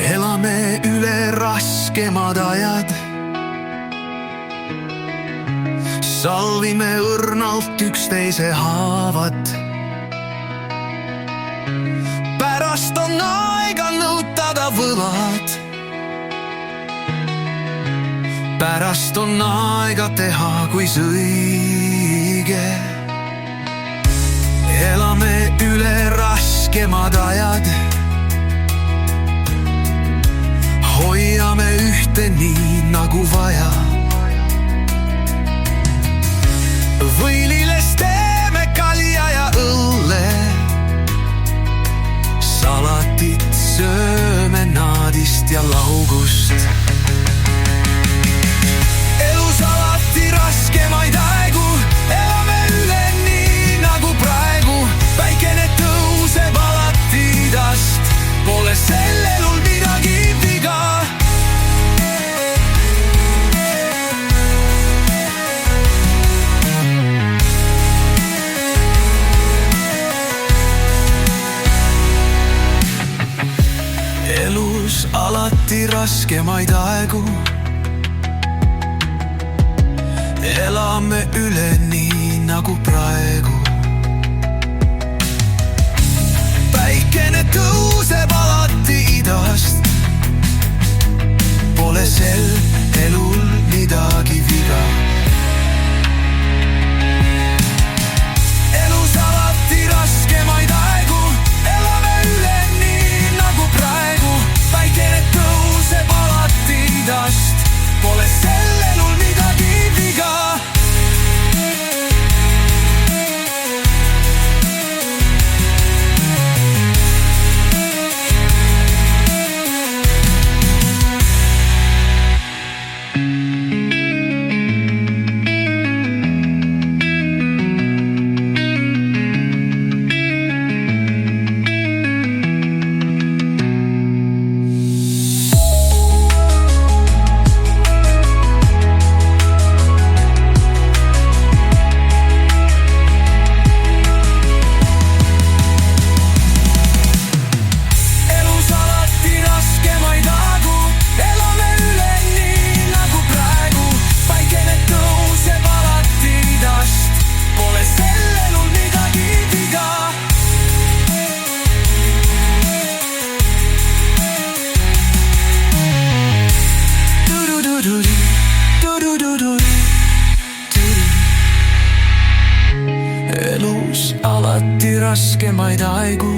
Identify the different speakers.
Speaker 1: Elame üle raskemad ajad, salvime õrnalt üksteise haavad. Pärast on aega nõutada võlad, pärast on aega teha, kuis õige. Elame üle raskemad ajad, hoiame ühte nii nagu vaja. Võililes teeme kalja ja õlle, salatit sööme naadist ja laugust. Elus alati raskemaid aegu, elame üle nii nagu praegu. Päikene tõuseb alati idast, pole sel elul midagi viga. Elus alati raskemaid aegu, elame üle nii nagu praegu. Päikene tõuseb alati idast, pole sel elul midagi viga. Elus alati raskemaid aegu, elame üle nii nagu praegu. Päikene tõuseb alati idast, pole sel elul midagi viga. Elus alati raskemaid aegu,